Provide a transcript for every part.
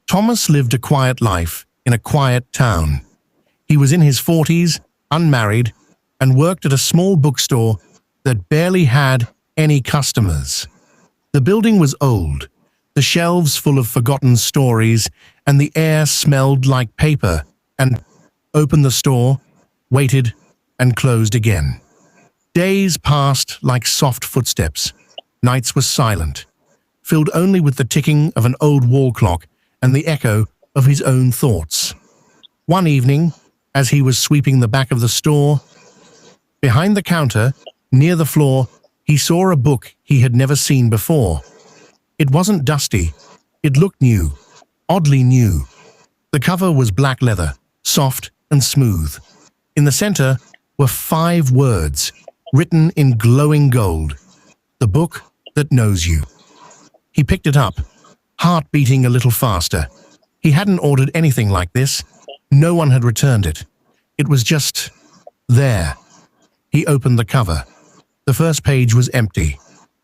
Thomas lived a quiet life in a quiet town. He was in his 40s, unmarried, and worked at a small bookstore that barely had any customers. The building was old, the shelves full of forgotten stories, and the air smelled like paper, and opened the store, waited, and closed again. Days passed like soft footsteps. Nights were silent, filled only with the ticking of an old wall clock and the echo of his own thoughts. One evening, as he was sweeping the back of the store, behind the counter, near the floor, he saw a book he had never seen before. It wasn't dusty. It looked new, oddly new. The cover was black leather, soft and smooth. In the center were 5 words, written in glowing gold. The book that knows you. He picked it up, heart beating a little faster. He hadn't ordered anything like this. No one had returned it. It was just there. He opened the cover. The first page was empty.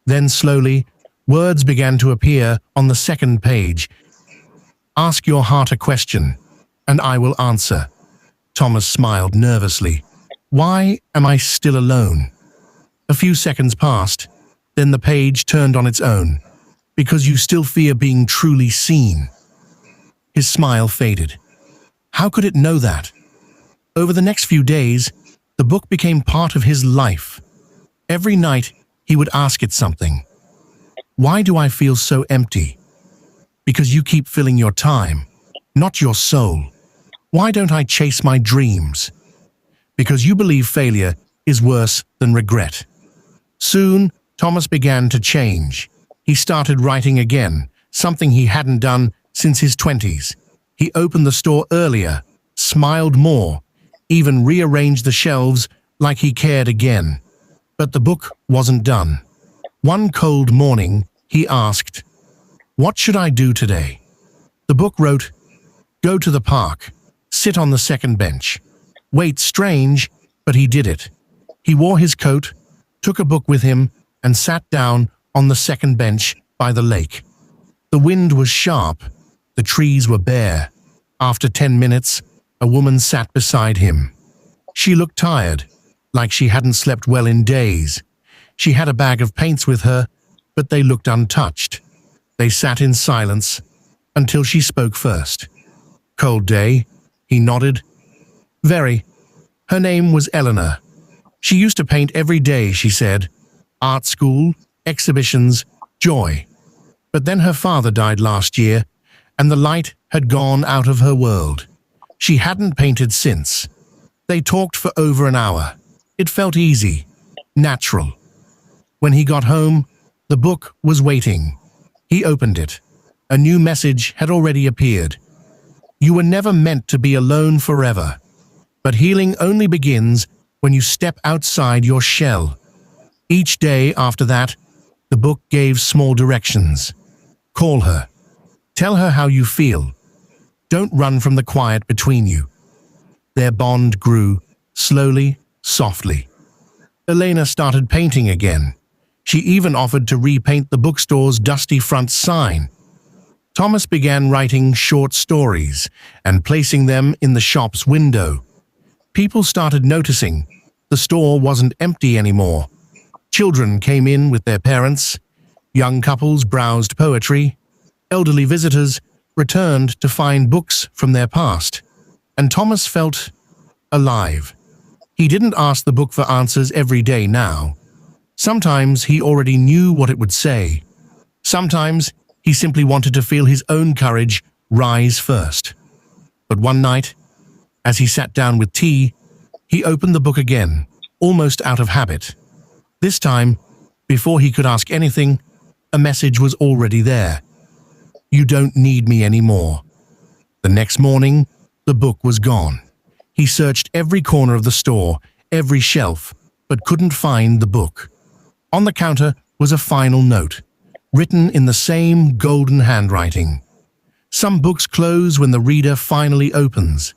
Then slowly, words began to appear on the second page. Ask your heart a question, and I will answer. Thomas smiled nervously. Why am I still alone? A few seconds passed. Then the page turned on its own. Because you still fear being truly seen. His smile faded. How could it know that? Over the next few days, the book became part of his life. Every night, he would ask it something. Why do I feel so empty? Because you keep filling your time, not your soul. Why don't I chase my dreams? Because you believe failure is worse than regret. Soon, Thomas began to change. He started writing again, something he hadn't done since his 20s. He opened the store earlier, smiled more, even rearranged the shelves like he cared again. But the book wasn't done. One cold morning, he asked, "What should I do today?" The book wrote, "Go to the park, sit on the second bench." Wait, strange, but he did it. He wore his coat, took a book with him, and sat down on the second bench by the lake. The wind was sharp. The trees were bare. After 10 minutes, a woman sat beside him. She looked tired, like she hadn't slept well in days. She had a bag of paints with her, but they looked untouched. They sat in silence until she spoke first. "Cold day?" He nodded. "Very." Her name was Elena. She used to paint every day, she said. Art school, exhibitions, joy. But then her father died last year, and the light had gone out of her world. She hadn't painted since. They talked for over an hour. It felt easy, natural. When he got home, the book was waiting. He opened it. A new message had already appeared. You were never meant to be alone forever. But healing only begins when you step outside your shell. Each day after that, the book gave small directions. Call her. Tell her how you feel. Don't run from the quiet between you. Their bond grew, slowly, softly. Elena started painting again. She even offered to repaint the bookstore's dusty front sign. Thomas began writing short stories and placing them in the shop's window. People started noticing. The store wasn't empty anymore. Children came in with their parents. Young couples browsed poetry. Elderly visitors returned to find books from their past. And Thomas felt alive. He didn't ask the book for answers every day now. Sometimes he already knew what it would say. Sometimes he simply wanted to feel his own courage rise first. But one night, as he sat down with tea, he opened the book again, almost out of habit. This time, before he could ask anything, a message was already there. You don't need me anymore. The next morning, the book was gone. He searched every corner of the store, every shelf, but couldn't find the book. On the counter was a final note, written in the same golden handwriting. Some books close when the reader finally opens.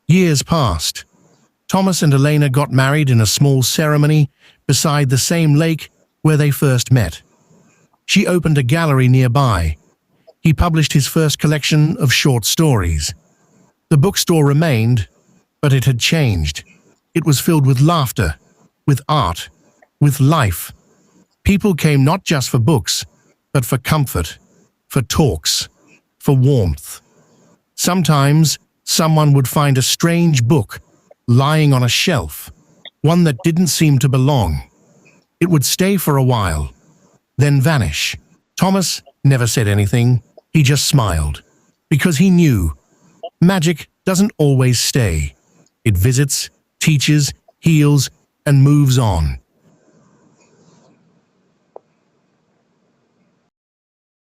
Years passed. Thomas and Elena got married in a small ceremony beside the same lake where they first met. She opened a gallery nearby. He published his first collection of short stories. The bookstore remained, but it had changed. It was filled with laughter, with art, with life. People came not just for books, but for comfort, for talks, for warmth. Sometimes someone would find a strange book lying on a shelf, one that didn't seem to belong. It would stay for a while, then vanish. Thomas never said anything, he just smiled, because he knew magic doesn't always stay. It visits, teaches, heals, and moves on.